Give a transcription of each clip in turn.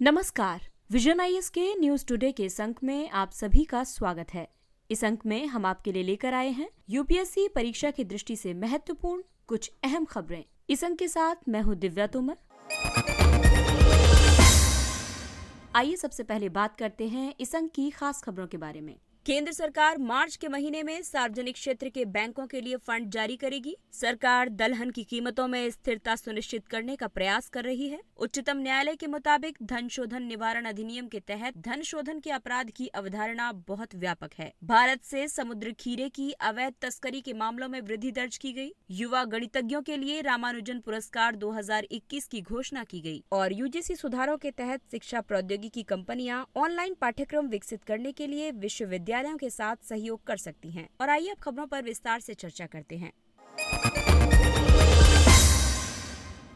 नमस्कार। Vision IAS के news today के इस अंक में आप सभी का स्वागत है। इस अंक में हम आपके लिए लेकर आए हैं यूपीएससी परीक्षा की दृष्टि से महत्वपूर्ण कुछ अहम खबरें। इस अंक के साथ मैं हूं दिव्या तोमर। आइए सबसे पहले बात करते हैं इस अंक की खास खबरों के बारे में। केंद्र सरकार मार्च के महीने में सार्वजनिक क्षेत्र के बैंकों के लिए फंड जारी करेगी। सरकार दलहन की कीमतों में स्थिरता सुनिश्चित करने का प्रयास कर रही है। उच्चतम न्यायालय के मुताबिक धन शोधन निवारण अधिनियम के तहत धन शोधन के अपराध की अवधारणा बहुत व्यापक है। भारत से समुद्र खीरे की अवैध तस्करी के मामलों में वृद्धि दर्ज की गई। युवा गणितज्ञों के लिए रामानुजन पुरस्कार 2021 की घोषणा की गई और यूजीसी सुधारों के तहत शिक्षा प्रौद्योगिकी कंपनियां ऑनलाइन पाठ्यक्रम विकसित करने के लिए विश्वविद्यालयों के साथ सहयोग कर सकती हैं। और आइए अब खबरों पर विस्तार से चर्चा करते हैं।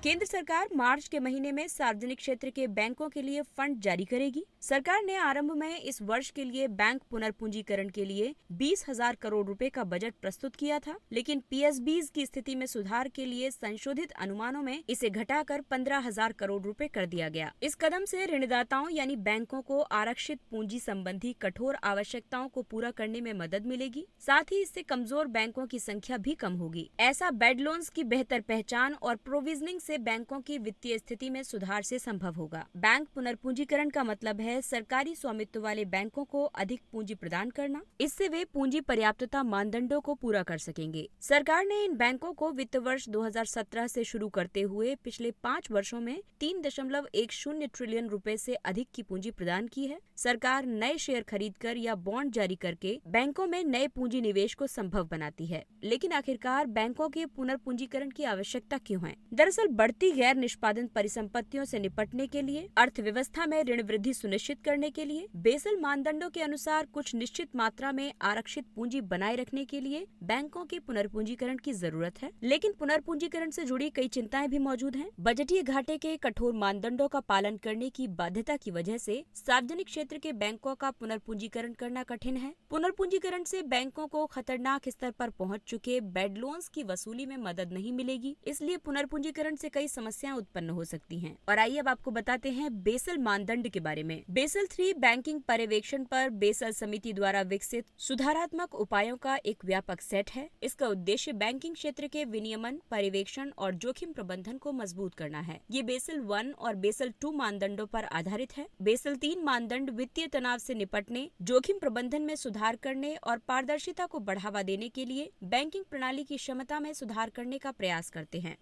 केंद्र सरकार मार्च के महीने में सार्वजनिक क्षेत्र के बैंकों के लिए फंड जारी करेगी। सरकार ने आरंभ में इस वर्ष के लिए बैंक पुनर्पूंजीकरण के लिए 20,000 करोड़ रुपए का बजट प्रस्तुत किया था, लेकिन पीएसबीज की स्थिति में सुधार के लिए संशोधित अनुमानों में इसे घटाकर 15,000 करोड़ रुपए कर दिया गया। इस कदम से ऋणदाताओं यानी बैंकों को आरक्षित पूंजी संबंधी कठोर आवश्यकताओं को पूरा करने में मदद मिलेगी। साथ ही इससे कमजोर बैंकों की संख्या भी कम होगी। ऐसा बेड लोन्स की बेहतर पहचान और प्रोविजनिंग से बैंकों की वित्तीय स्थिति में सुधार से संभव होगा। बैंक पुनर्पूंजीकरण का मतलब है सरकारी स्वामित्व वाले बैंकों को अधिक पूंजी प्रदान करना। इससे वे पूंजी पर्याप्तता मानदंडों को पूरा कर सकेंगे। सरकार ने इन बैंकों को वित्त वर्ष 2017 से शुरू करते हुए पिछले 5 वर्षों में 3.10 ट्रिलियन रुपए से अधिक की पूंजी प्रदान की है। सरकार नए शेयर खरीदकर या बॉन्ड जारी करके बैंकों में नए पूंजी निवेश को संभव बनाती है। लेकिन आखिरकार बैंकों के पुनर्पूंजीकरण की आवश्यकता क्यों है? दरअसल बढ़ती गैर निष्पादन परिसंपत्तियों से निपटने के लिए, अर्थव्यवस्था में ऋण वृद्धि सुनिश्चित करने के लिए, बेसल मानदंडों के अनुसार कुछ निश्चित मात्रा में आरक्षित पूंजी बनाए रखने के लिए बैंकों के पुनर्पूंजीकरण की जरूरत है। लेकिन पुनर्पूंजीकरण से जुड़ी कई चिंताएं भी मौजूद हैं। बजटीय घाटे के कठोर मानदंडों का पालन करने की बाध्यता की वजह से सार्वजनिक क्षेत्र के बैंकों का पुनर्पूंजीकरण करना कठिन है। पुनर्पूंजीकरण से बैंकों को खतरनाक स्तर पर पहुंच चुके बेड लोन्स की वसूली में मदद नहीं मिलेगी। इसलिए पुनर्पूंजीकरण से कई समस्याएं उत्पन्न हो सकती हैं। और आइए अब आपको बताते हैं बेसल मानदंड के बारे में। बेसल 3 बैंकिंग पर्यवेक्षण पर बेसल समिति द्वारा विकसित सुधारात्मक उपायों का एक व्यापक सेट है। इसका उद्देश्य बैंकिंग क्षेत्र के विनियमन, पर्यवेक्षण और जोखिम प्रबंधन को मजबूत करना है। ये बेसल 1 और बेसल 2 मानदंडों पर आधारित है। बेसल 3 मानदंड वित्तीय तनाव से निपटने, जोखिम प्रबंधन में सुधार करने और पारदर्शिता को बढ़ावा देने के लिए बैंकिंग प्रणाली की क्षमता में सुधार करने का प्रयास करते हैं।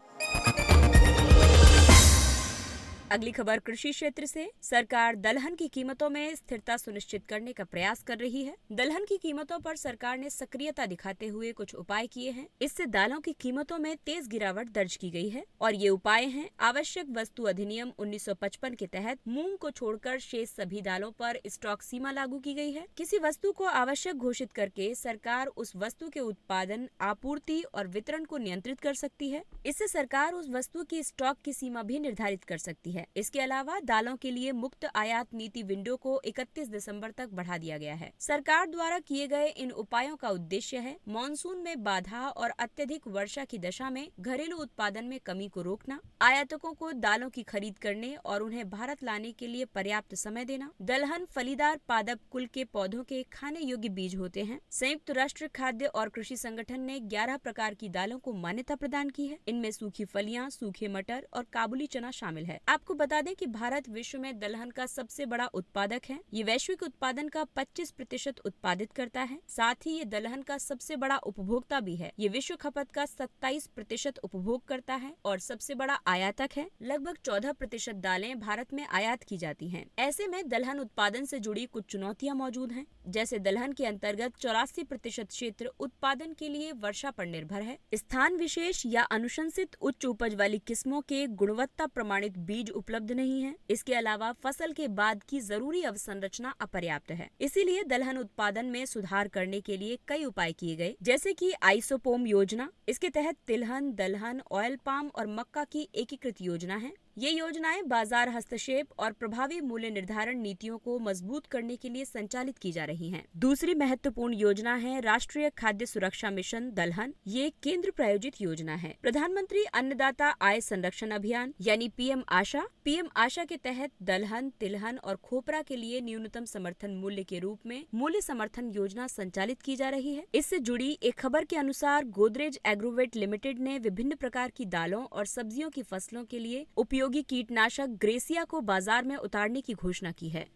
अगली खबर कृषि क्षेत्र से। सरकार दलहन की कीमतों में स्थिरता सुनिश्चित करने का प्रयास कर रही है। दलहन की कीमतों पर सरकार ने सक्रियता दिखाते हुए कुछ उपाय किए हैं। इससे दालों की कीमतों में तेज गिरावट दर्ज की गई है और ये उपाय हैं: आवश्यक वस्तु अधिनियम 1955 के तहत मूंग को छोड़कर शेष सभी दालों पर स्टॉक सीमा लागू की गई है। किसी वस्तु को आवश्यक घोषित करके सरकार उस वस्तु के उत्पादन, आपूर्ति और वितरण को नियंत्रित कर सकती है। इससे सरकार उस वस्तु की स्टॉक की सीमा भी निर्धारित कर सकती है। इसके अलावा दालों के लिए मुक्त आयात नीति विंडो को 31 दिसंबर तक बढ़ा दिया गया है। सरकार द्वारा किए गए इन उपायों का उद्देश्य है मानसून में बाधा और अत्यधिक वर्षा की दशा में घरेलू उत्पादन में कमी को रोकना, आयातकों को दालों की खरीद करने और उन्हें भारत लाने के लिए पर्याप्त समय देना। दलहन फलीदार पादप कुल के पौधों के खाने योग्य बीज होते हैं। संयुक्त राष्ट्र खाद्य और कृषि संगठन ने 11 प्रकार की दालों को मान्यता प्रदान की है। इनमें सूखी फलियां, सूखे मटर और काबुली चना शामिल है। आपको बता दें कि भारत विश्व में दलहन का सबसे बड़ा उत्पादक है। ये वैश्विक उत्पादन का 25% उत्पादित करता है। साथ ही ये दलहन का सबसे बड़ा उपभोक्ता भी है। ये विश्व खपत का 27% उपभोग करता है और सबसे बड़ा आयातक है। लगभग 14% दालें भारत में आयात की जाती हैं। ऐसे में दलहन उत्पादन से जुड़ी कुछ चुनौतियां मौजूद हैं। जैसे दलहन के अंतर्गत 84% क्षेत्र उत्पादन के लिए वर्षा पर निर्भर है। स्थान विशेष या अनुशंसित उच्च उपज वाली किस्मों के गुणवत्ता प्रमाणित बीज उपलब्ध नहीं है। इसके अलावा फसल के बाद की जरूरी अवसंरचना अपर्याप्त है। इसीलिए दलहन उत्पादन में सुधार करने के लिए कई उपाय किए गए, जैसे कि आइसोपोम योजना। इसके तहत तिलहन, दलहन, ऑयल पाम और मक्का की एकीकृत योजना है। ये योजनाएं बाजार हस्तक्षेप और प्रभावी मूल्य निर्धारण नीतियों को मजबूत करने के लिए संचालित की जा रही हैं। दूसरी महत्वपूर्ण योजना है राष्ट्रीय खाद्य सुरक्षा मिशन दलहन। ये केंद्र प्रायोजित योजना है। प्रधानमंत्री अन्नदाता आय संरक्षण अभियान यानी पीएम आशा के तहत दलहन, तिलहन और खोपरा के लिए न्यूनतम समर्थन मूल्य के रूप में मूल्य समर्थन योजना संचालित की जा रही है। इससे जुड़ी एक खबर के अनुसार गोदरेज एग्रोवेट लिमिटेड ने विभिन्न प्रकार की दालों और सब्जियों की फसलों के लिए उपयोगी कीटनाशक ग्रेसिया को बाजार में उतारने की घोषणा की है।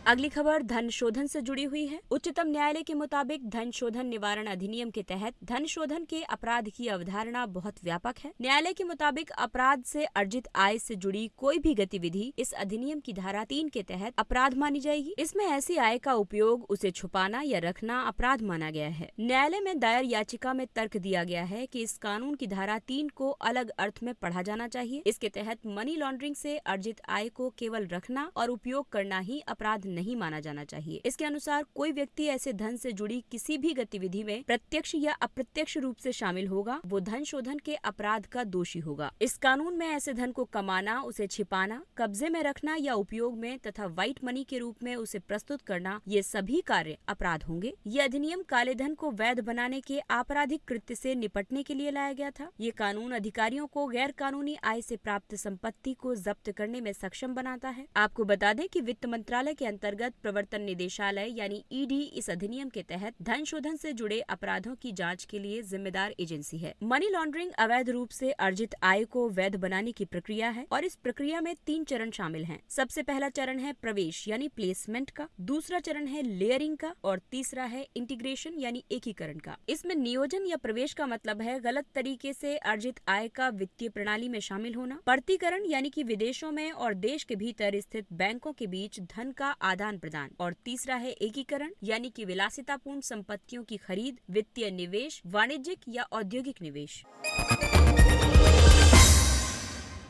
अगली खबर धन शोधन से जुड़ी हुई है। उच्चतम न्यायालय के मुताबिक धन शोधन निवारण अधिनियम के तहत धन शोधन के अपराध की अवधारणा बहुत व्यापक है। न्यायालय के मुताबिक अपराध से अर्जित आय से जुड़ी कोई भी गतिविधि इस अधिनियम की धारा 3 के तहत अपराध मानी जाएगी। इसमें ऐसी आय का उपयोग, उसे छुपाना या रखना अपराध माना गया है। न्यायालय में दायर याचिका में तर्क दिया गया है कि इस कानून की धारा 3 को अलग अर्थ में पढ़ा जाना चाहिए। इसके तहत मनी लॉन्ड्रिंग से अर्जित आय को केवल रखना और उपयोग करना ही अपराध नहीं माना जाना चाहिए। इसके अनुसार कोई व्यक्ति ऐसे धन से जुड़ी किसी भी गतिविधि में प्रत्यक्ष या अप्रत्यक्ष रूप से शामिल होगा, वो धन शोधन के अपराध का दोषी होगा। इस कानून में ऐसे धन को कमाना, उसे छिपाना, कब्जे में रखना या उपयोग में तथा व्हाइट मनी के रूप में उसे प्रस्तुत करना, ये सभी कार्य अपराध होंगे। ये अधिनियम काले धन को वैध बनाने के आपराधिक कृत्य से निपटने के लिए लाया गया था। ये कानून अधिकारियों को गैर कानूनी आय से प्राप्त संपत्ति को जब्त करने में सक्षम बनाता है। आपको बता दें कि वित्त मंत्रालय के अंतर्गत प्रवर्तन निदेशालय यानी ईडी इस अधिनियम के तहत धन शोधन से जुड़े अपराधों की जांच के लिए जिम्मेदार एजेंसी है। मनी लॉन्ड्रिंग अवैध रूप से अर्जित आय को वैध बनाने की प्रक्रिया है और इस प्रक्रिया में 3 चरण शामिल हैं। सबसे पहला चरण है प्रवेश यानी प्लेसमेंट का, दूसरा चरण है लेयरिंग का और तीसरा है इंटीग्रेशन यानी एकीकरण का। इसमें नियोजन या प्रवेश का मतलब है गलत तरीके से अर्जित आय का वित्तीय प्रणाली में शामिल होना। प्रतीकरण यानी कि विदेशों में और देश के भीतर स्थित बैंकों के बीच धन का आदान प्रदान, और तीसरा है एकीकरण यानी कि विलासितापूर्ण संपत्तियों की खरीद, वित्तीय निवेश, वाणिज्यिक या औद्योगिक निवेश।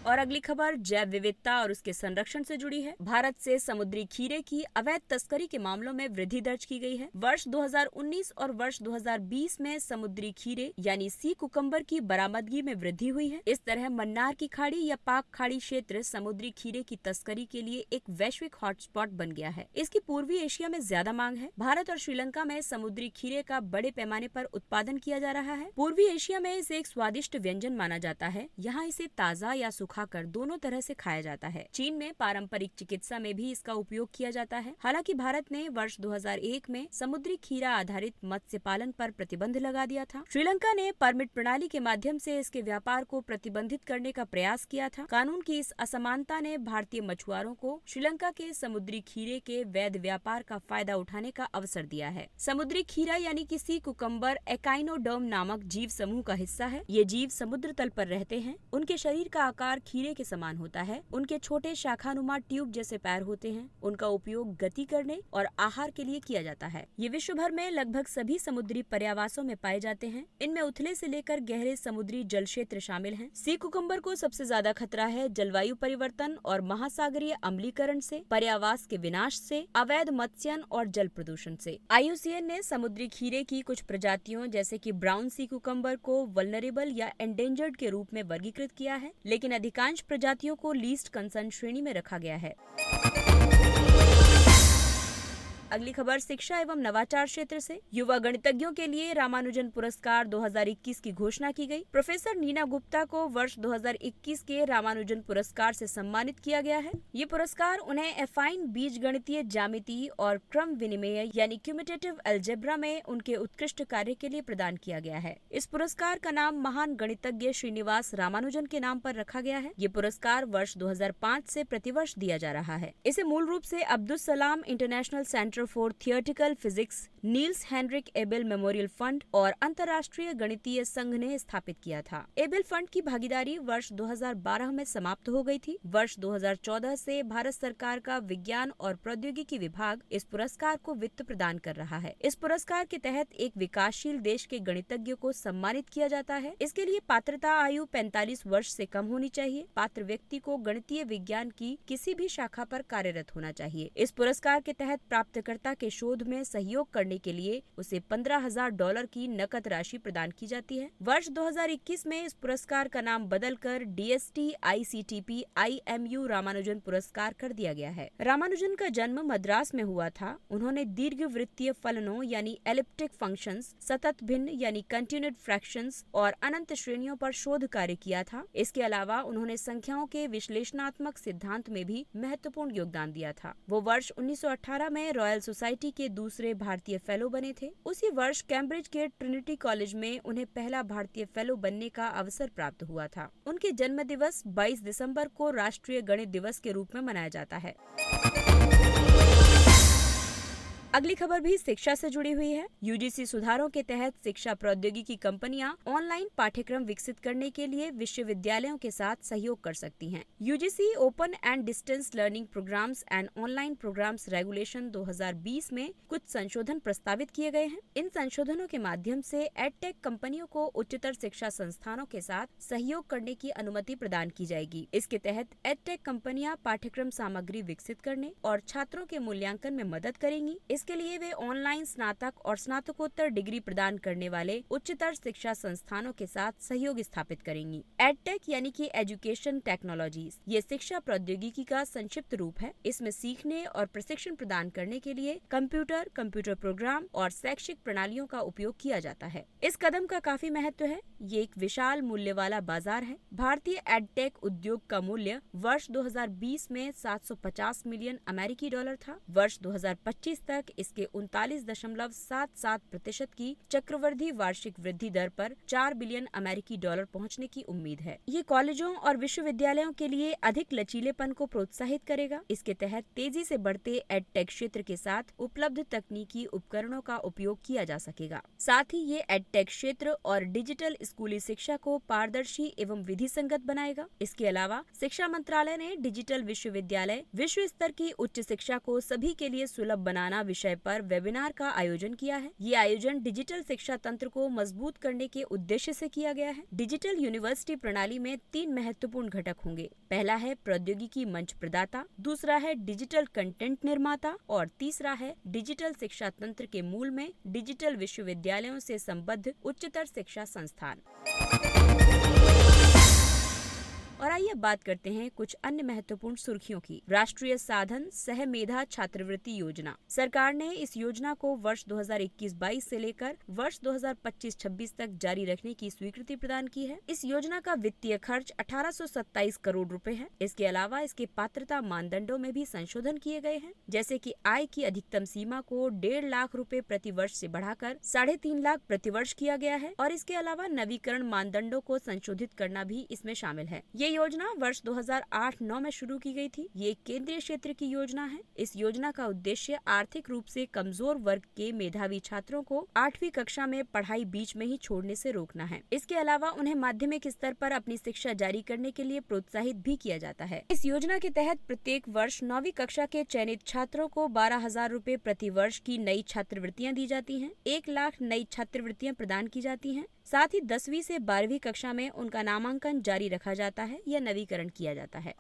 और अगली खबर जैव विविधता और उसके संरक्षण से जुड़ी है। भारत से समुद्री खीरे की अवैध तस्करी के मामलों में वृद्धि दर्ज की गई है। वर्ष 2019 और वर्ष 2020 में समुद्री खीरे यानी सी कुकम्बर की बरामदगी में वृद्धि हुई है। इस तरह मन्नार की खाड़ी या पाक खाड़ी क्षेत्र समुद्री खीरे की तस्करी के लिए एक वैश्विक हॉटस्पॉट बन गया है। इसकी पूर्वी एशिया में ज्यादा मांग है। भारत और श्रीलंका में समुद्री खीरे का बड़े पैमाने पर उत्पादन किया जा रहा है। पूर्वी एशिया में इसे एक स्वादिष्ट व्यंजन माना जाता है। यहाँ इसे ताजा या खाकर दोनों तरह से खाया जाता है। चीन में पारंपरिक चिकित्सा में भी इसका उपयोग किया जाता है। हालांकि भारत ने वर्ष 2001 में समुद्री खीरा आधारित मत्स्य पालन पर प्रतिबंध लगा दिया था। श्रीलंका ने परमिट प्रणाली के माध्यम से इसके व्यापार को प्रतिबंधित करने का प्रयास किया था। कानून की इस असमानता ने भारतीय मछुआरों को श्रीलंका के समुद्री खीरे के वैध व्यापार का फायदा उठाने का अवसर दिया है। समुद्री खीरा यानी कि सी कुकम्बर एकाइनोडर्म नामक जीव समूह का हिस्सा है। ये जीव समुद्र तल पर रहते हैं। उनके शरीर का आकार खीरे के समान होता है। उनके छोटे शाखानुमा ट्यूब जैसे पैर होते हैं। उनका उपयोग गति करने और आहार के लिए किया जाता है। ये विश्व भर में लगभग सभी समुद्री पर्यावासों में पाए जाते हैं। इनमें उथले से लेकर गहरे समुद्री जल क्षेत्र शामिल हैं। सी कुकम्बर को सबसे ज्यादा खतरा है जलवायु परिवर्तन और महासागरीय अम्लीकरण से, पर्यावास के विनाश से, अवैध मत्स्यन और जल प्रदूषण से। IUCN ने समुद्री खीरे की कुछ प्रजातियों जैसे कि ब्राउन सी कुकम्बर को वल्नरेबल या एंडेंजर्ड के रूप में वर्गीकृत किया है, लेकिन अधिकांश प्रजातियों को लीस्ट कंसर्न श्रेणी में रखा गया है। अगली खबर शिक्षा एवं नवाचार क्षेत्र से। युवा गणितज्ञों के लिए रामानुजन पुरस्कार 2021 की घोषणा की गई। प्रोफेसर नीना गुप्ता को वर्ष 2021 के रामानुजन पुरस्कार से सम्मानित किया गया है। ये पुरस्कार उन्हें एफाइन बीजगणितीय ज्यामिति और क्रम विनिमय यानी क्यूमुटेटिव अलजेब्रा में उनके उत्कृष्ट कार्य के लिए प्रदान किया गया है। इस पुरस्कार का नाम महान गणितज्ञ श्रीनिवास रामानुजन के नाम पर रखा गया है। ये पुरस्कार वर्ष 2005 से प्रतिवर्ष दिया जा रहा है। इसे मूल रूप से Abdul Salam international centre for theoretical physics, Niels Henrik Abel memorial fund और अंतर्राष्ट्रीय गणितीय संघ ने स्थापित किया था। एबेल फंड की भागीदारी वर्ष 2012 में समाप्त हो गई थी। वर्ष 2014 से भारत सरकार का विज्ञान और प्रौद्योगिकी विभाग इस पुरस्कार को वित्त प्रदान कर रहा है। इस पुरस्कार के तहत एक विकासशील देश के गणितज्ञ को सम्मानित किया जाता है। इसके लिए पात्रता आयु 45 वर्ष से कम होनी चाहिए। पात्र व्यक्ति को गणितीय विज्ञान की किसी भी शाखा पर कार्यरत होना चाहिए। इस पुरस्कार के तहत प्राप्त शोधकर्ता के शोध में सहयोग करने के लिए उसे $15,000 की नकद राशि प्रदान की जाती है। वर्ष 2021 में इस पुरस्कार का नाम बदलकर DST ICTP IMU रामानुजन पुरस्कार कर दिया गया है। रामानुजन का जन्म मद्रास में हुआ था। उन्होंने दीर्घवृत्तीय फलनों यानी एलिप्टिक फंक्शंस, सतत भिन्न यानी कंटिन्यूड फ्रैक्शंस और अनंत श्रेणियों पर शोध कार्य किया था। इसके अलावा उन्होंने संख्याओं के विश्लेषणात्मक सिद्धांत में भी महत्वपूर्ण योगदान दिया था। वो वर्ष 1918 में रॉयल सोसाइटी के दूसरे भारतीय फेलो बने थे। उसी वर्ष कैम्ब्रिज के ट्रिनिटी कॉलेज में उन्हें पहला भारतीय फेलो बनने का अवसर प्राप्त हुआ था। उनके जन्म दिवस 22 दिसंबर को राष्ट्रीय गणित दिवस के रूप में मनाया जाता है। अगली खबर भी शिक्षा से जुड़ी हुई है। UGC सुधारों के तहत शिक्षा प्रौद्योगिकी कंपनियां ऑनलाइन पाठ्यक्रम विकसित करने के लिए विश्वविद्यालयों के साथ सहयोग कर सकती हैं। UGC open and distance learning programmes and online programmes regulation 2020 में कुछ संशोधन प्रस्तावित किए गए हैं। इन संशोधनों के माध्यम से एडटेक कंपनियों को उच्चतर शिक्षा संस्थानों के साथ सहयोग करने की अनुमति प्रदान की जाएगी। इसके तहत एडटेक कंपनियां पाठ्यक्रम सामग्री विकसित करने और छात्रों के मूल्यांकन में मदद करेंगी। इसके लिए वे ऑनलाइन स्नातक और स्नातकोत्तर डिग्री प्रदान करने वाले उच्चतर शिक्षा संस्थानों के साथ सहयोग स्थापित करेंगी। एडटेक यानी कि एजुकेशन टेक्नोलॉजीज, ये शिक्षा प्रौद्योगिकी का संक्षिप्त रूप है। इसमें सीखने और प्रशिक्षण प्रदान करने के लिए कंप्यूटर, कंप्यूटर प्रोग्राम और शैक्षिक प्रणालियों का उपयोग किया जाता है। इस कदम का काफी महत्व है। ये एक विशाल मूल्य वाला बाजार है। भारतीय एडटेक उद्योग का मूल्य वर्ष 2020 में $750 मिलियन अमेरिकी डॉलर था। वर्ष 2025 तक इसके 39.77% की चक्रवृद्धि वार्षिक वृद्धि दर पर $4 बिलियन अमेरिकी डॉलर पहुंचने की उम्मीद है। ये कॉलेजों और विश्वविद्यालयों के लिए अधिक लचीलेपन को प्रोत्साहित करेगा। इसके तहत तेजी से बढ़ते एडटेक क्षेत्र के साथ उपलब्ध तकनीकी उपकरणों का उपयोग किया जा सकेगा। साथ ही ये एडटेक क्षेत्र और डिजिटल स्कूली शिक्षा को पारदर्शी एवं विधि संगत बनाएगा। इसके अलावा शिक्षा मंत्रालय ने डिजिटल विश्वविद्यालय, विश्व स्तर की उच्च शिक्षा को सभी के लिए सुलभ बनाना विषय पर वेबिनार का आयोजन किया है। ये आयोजन डिजिटल शिक्षा तंत्र को मजबूत करने के उद्देश्य से किया गया है। डिजिटल यूनिवर्सिटी प्रणाली में 3 महत्वपूर्ण घटक होंगे। पहला है प्रौद्योगिकी मंच प्रदाता, दूसरा है डिजिटल कंटेंट निर्माता और तीसरा है डिजिटल शिक्षा तंत्र के मूल में डिजिटल विश्वविद्यालयों से संबद्ध उच्चतर शिक्षा संस्थान। और आइए बात करते हैं कुछ अन्य महत्वपूर्ण सुर्खियों की। राष्ट्रीय साधन सह मेधा छात्रवृत्ति योजना। सरकार ने इस योजना को वर्ष 2021-22 से लेकर वर्ष 2025-26 तक जारी रखने की स्वीकृति प्रदान की है। इस योजना का वित्तीय खर्च 1827 करोड़ रुपए है। इसके अलावा इसके पात्रता मानदंडों में भी संशोधन किए गए हैं, जैसे कि आय की अधिकतम सीमा को 1.5 लाख रुपए प्रति वर्ष से बढ़ाकर 3.5 लाख प्रति वर्ष किया गया है और इसके अलावा नवीकरण मानदंडों को संशोधित करना भी इसमें शामिल है। ये योजना वर्ष 2008-9 में शुरू की गई थी। ये एक केंद्रीय क्षेत्र की योजना है। इस योजना का उद्देश्य आर्थिक रूप से कमजोर वर्ग के मेधावी छात्रों को 8वीं कक्षा में पढ़ाई बीच में ही छोड़ने से रोकना है। इसके अलावा उन्हें माध्यमिक स्तर पर अपनी शिक्षा जारी करने के लिए प्रोत्साहित भी किया जाता है। इस योजना के तहत प्रत्येक वर्ष 9वीं कक्षा के चयनित छात्रों को 12,000 रुपए प्रति वर्ष की नई छात्रवृत्तियां दी जाती हैं। 1 लाख नई छात्रवृत्तियां प्रदान की जाती हैं। साथ ही 10वीं से 12वीं कक्षा में उनका नामांकन जारी रखा जाता है या नवीकरण किया जाता है।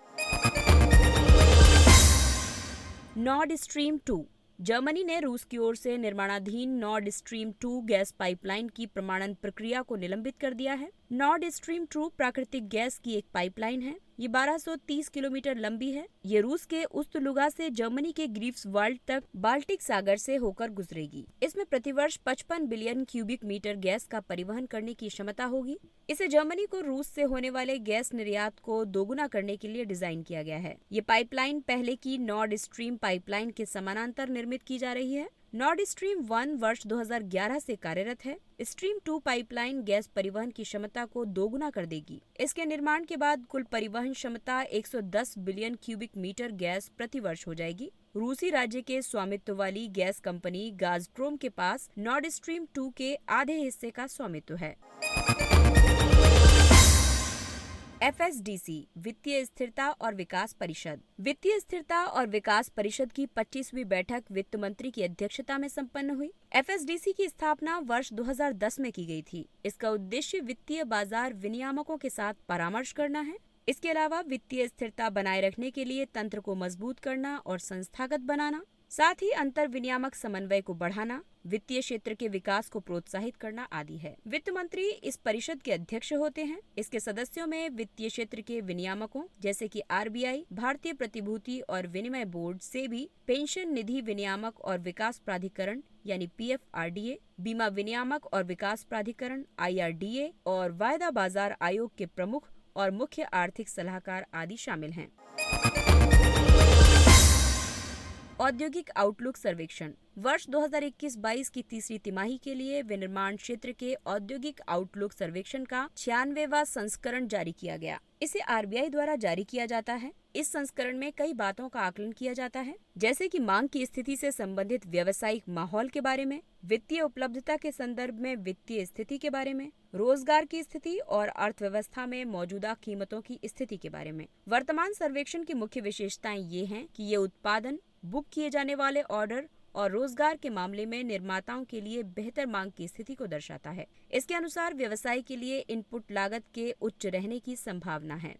Nord stream 2। जर्मनी ने रूस की ओर से निर्माणाधीन नॉर्ड स्ट्रीम 2 गैस पाइपलाइन की प्रमाणन प्रक्रिया को निलंबित कर दिया है। नॉर्ड स्ट्रीम 2 प्राकृतिक गैस की एक पाइपलाइन है। ये 1230 किलोमीटर लंबी है। ये रूस के उस्तलुगा से जर्मनी के ग्रीफ्सवाल्ड तक बाल्टिक सागर से होकर गुजरेगी। इसमें प्रतिवर्ष 55 बिलियन क्यूबिक मीटर गैस का परिवहन करने की क्षमता होगी। इसे जर्मनी को रूस से होने वाले गैस निर्यात को दोगुना करने के लिए डिजाइन किया गया है। ये पाइपलाइन पहले की नॉर्ड स्ट्रीम पाइपलाइन के समानांतर निर्मित की जा रही है। नॉर्ड स्ट्रीम 1 वर्ष 2011 से कार्यरत है। स्ट्रीम 2 पाइपलाइन गैस परिवहन की क्षमता को दोगुना कर देगी। इसके निर्माण के बाद कुल परिवहन क्षमता 110 बिलियन क्यूबिक मीटर गैस प्रति वर्ष हो जाएगी। रूसी राज्य के स्वामित्व वाली गैस कंपनी गाज़प्रोम के पास नॉर्ड स्ट्रीम 2 के आधे हिस्से का स्वामित्व है। FSDC वित्तीय स्थिरता और विकास परिषद। वित्तीय स्थिरता और विकास परिषद की 25वीं बैठक वित्त मंत्री की अध्यक्षता में संपन्न हुई। FSDC की स्थापना वर्ष 2010 में की गई थी। इसका उद्देश्य वित्तीय बाजार विनियामकों के साथ परामर्श करना है। इसके अलावा वित्तीय स्थिरता बनाए रखने के लिए तंत्र को मजबूत करना और संस्थागत बनाना, साथ ही अंतर विनियामक समन्वय को बढ़ाना, वित्तीय क्षेत्र के विकास को प्रोत्साहित करना आदि है। वित्त मंत्री इस परिषद के अध्यक्ष होते हैं। इसके सदस्यों में वित्तीय क्षेत्र के विनियामकों जैसे कि RBI, भारतीय प्रतिभूति और विनिमय बोर्ड, सेबी, पेंशन निधि विनियामक और विकास प्राधिकरण यानी PFRDA, बीमा विनियामक और विकास प्राधिकरण IRDA और वायदा बाजार आयोग के प्रमुख और मुख्य आर्थिक सलाहकार आदि शामिल हैं। औद्योगिक आउटलुक सर्वेक्षण वर्ष 2021-22 की तीसरी तिमाही के लिए विनिर्माण क्षेत्र के औद्योगिक आउटलुक सर्वेक्षण का 96वां संस्करण जारी किया गया। इसे RBI द्वारा जारी किया जाता है। इस संस्करण में कई बातों का आकलन किया जाता है, जैसे कि मांग की स्थिति से संबंधित व्यावसायिक माहौल के बारे में, वित्तीय उपलब्धता के संदर्भ में वित्तीय स्थिति के बारे में, रोजगार की स्थिति और अर्थव्यवस्था में मौजूदा कीमतों की स्थिति के बारे में। वर्तमान सर्वेक्षण की मुख्य विशेषताएं ये हैं कि ये उत्पादन, बुक किए जाने वाले ऑर्डर और रोजगार के मामले में निर्माताओं के लिए बेहतर मांग की स्थिति को दर्शाता है। इसके अनुसार व्यवसाय के लिए इनपुट लागत के उच्च रहने की संभावना है।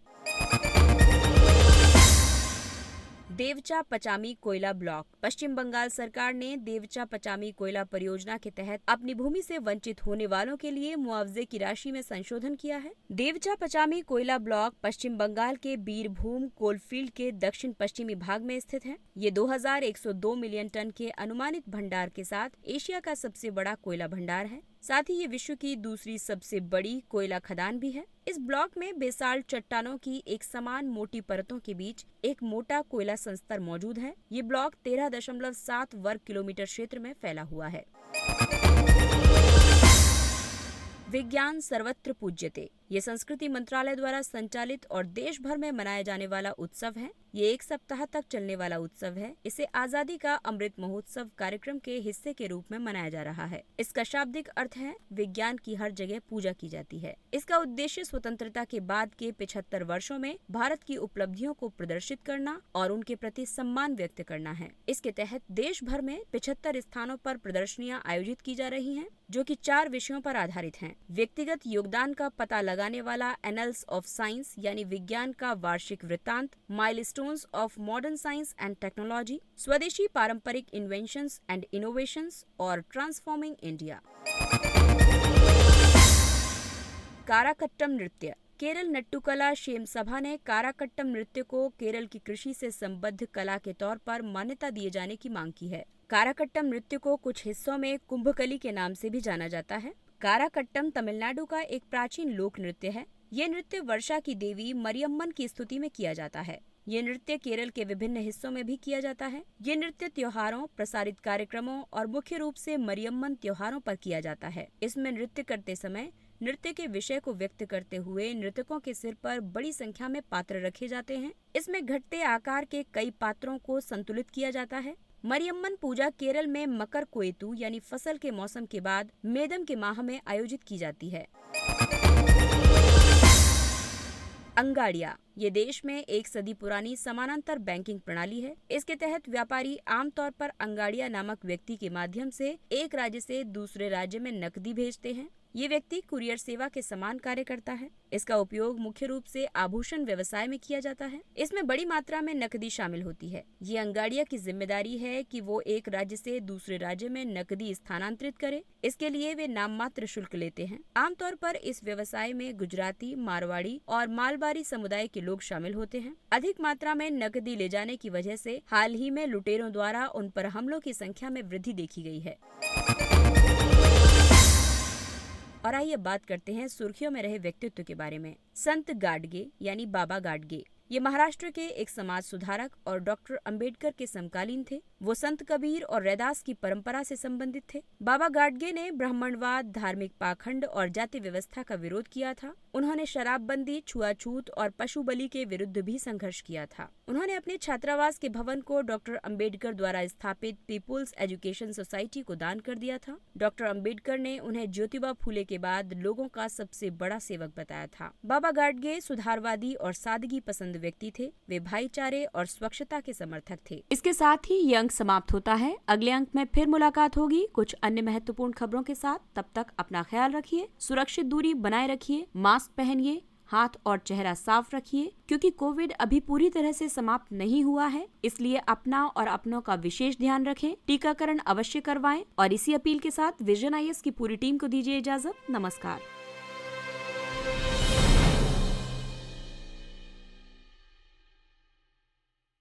देवचा पचामी कोयला ब्लॉक। पश्चिम बंगाल सरकार ने देवचा पचामी कोयला परियोजना के तहत अपनी भूमि से वंचित होने वालों के लिए मुआवजे की राशि में संशोधन किया है। देवचा पचामी कोयला ब्लॉक पश्चिम बंगाल के बीरभूम कोलफील्ड के दक्षिण पश्चिमी भाग में स्थित है। ये 2102 मिलियन टन के अनुमानित भंडार के साथ एशिया का सबसे बड़ा कोयला भंडार है। साथ ही ये विश्व की दूसरी सबसे बड़ी कोयला खदान भी है। इस ब्लॉक में बेसाल्ट चट्टानों की एक समान मोटी परतों के बीच एक मोटा कोयला संस्तर मौजूद है। ये ब्लॉक 13.7 वर्ग किलोमीटर क्षेत्र में फैला हुआ है। विज्ञान सर्वत्र पूज्यते। ये संस्कृति मंत्रालय द्वारा संचालित और देश भर में मनाया जाने वाला उत्सव है। ये 1 सप्ताह तक चलने वाला उत्सव है। इसे आजादी का अमृत महोत्सव कार्यक्रम के हिस्से के रूप में मनाया जा रहा है। इसका शाब्दिक अर्थ है विज्ञान की हर जगह पूजा की जाती है। इसका उद्देश्य स्वतंत्रता के बाद के 75 वर्षों में भारत की उपलब्धियों को प्रदर्शित करना और उनके प्रति सम्मान व्यक्त करना है। इसके तहत देश भर में 75 स्थानों पर प्रदर्शनियां आयोजित की जा रही हैं, जो कि 4 विषयों पर आधारित हैं। व्यक्तिगत योगदान का पता लगाने वाला एनल्स ऑफ साइंस यानी विज्ञान का वार्षिक वृत्तांत, milestones of modern science and technology, स्वदेशी पारंपरिक इन्वेंशंस एंड इनोवेशंस और ट्रांसफॉर्मिंग इंडिया। काराकट्टम नृत्य। केरल नट्टुकला क्षेम सभा ने काराकट्टम नृत्य को केरल की कृषि से संबद्ध कला के तौर पर मान्यता दिए जाने की मांग की है। काराकट्टम नृत्य को कुछ हिस्सों में कुंभकली के नाम से भी जाना जाता है। काराकट्टम तमिलनाडु का एक प्राचीन लोक नृत्य है। ये नृत्य वर्षा की देवी मरियम्मन की स्तुति में किया जाता है। ये नृत्य केरल के विभिन्न हिस्सों में भी किया जाता है। ये नृत्य त्योहारों, प्रसारित कार्यक्रमों और मुख्य रूप से मरियम्मन त्योहारों पर किया जाता है। इसमें नृत्य करते समय नृत्य के विषय को व्यक्त करते हुए नृतकों के सिर पर बड़ी संख्या में पात्र रखे जाते हैं। इसमें घटते आकार के कई पात्रों को संतुलित किया जाता है। मरियम्मन पूजा केरल में मकर कोएतु यानी फसल के मौसम के बाद मेदम के माह में आयोजित की जाती है। अंगाड़िया। ये देश में 1 सदी पुरानी समानांतर बैंकिंग प्रणाली है। इसके तहत व्यापारी आमतौर पर अंगाड़िया नामक व्यक्ति के माध्यम से एक राज्य से दूसरे राज्य में नकदी भेजते हैं। ये व्यक्ति कुरियर सेवा के समान कार्य करता है। इसका उपयोग मुख्य रूप से आभूषण व्यवसाय में किया जाता है। इसमें बड़ी मात्रा में नकदी शामिल होती है। ये अंगाड़िया की जिम्मेदारी है कि वो एक राज्य से दूसरे राज्य में नकदी स्थानांतरित करे। इसके लिए वे नाम मात्र शुल्क लेते हैं। आमतौर पर इस व्यवसाय में गुजराती, मारवाड़ी और मालबारी समुदाय के लोग शामिल होते हैं। अधिक मात्रा में नकदी ले जाने की वजह से हाल ही में लुटेरों द्वारा उन पर हमलों की संख्या में वृद्धि देखी गई है। और आइए बात करते हैं सुर्खियों में रहे व्यक्तित्व के बारे में। संत गाडगे यानी बाबा गाडगे। ये महाराष्ट्र के एक समाज सुधारक और डॉक्टर अंबेडकर के समकालीन थे। वो संत कबीर और रैदास की परंपरा से संबंधित थे। बाबा गाडगे ने ब्राह्मणवाद, धार्मिक पाखंड और जाति व्यवस्था का विरोध किया था। उन्होंने शराबबंदी, छुआछूत और पशु बलि के विरुद्ध भी संघर्ष किया था। उन्होंने अपने छात्रावास के भवन को डॉक्टर अंबेडकर द्वारा स्थापित पीपुल्स एजुकेशन सोसाइटी को दान कर दिया था। डॉक्टर अंबेडकर ने उन्हें ज्योतिबा फूले के बाद लोगों का सबसे बड़ा सेवक बताया था। बाबा गाडगे सुधारवादी और सादगी पसंद व्यक्ति थे। वे भाईचारे और स्वच्छता के समर्थक थे। इसके साथ ही ये अंक समाप्त होता है। अगले अंक में फिर मुलाकात होगी कुछ अन्य महत्वपूर्ण खबरों के साथ। तब तक अपना ख्याल रखिए, सुरक्षित दूरी बनाए रखिए, मास्क पहनिए, हाथ और चेहरा साफ रखिए, क्योंकि कोविड अभी पूरी तरह से समाप्त नहीं हुआ है, इसलिए अपना और अपनों का विशेष ध्यान रखें। टीकाकरण अवश्य करवाएं और इसी अपील के साथ विजन IAS की पूरी टीम को दीजिए इजाजत। नमस्कार।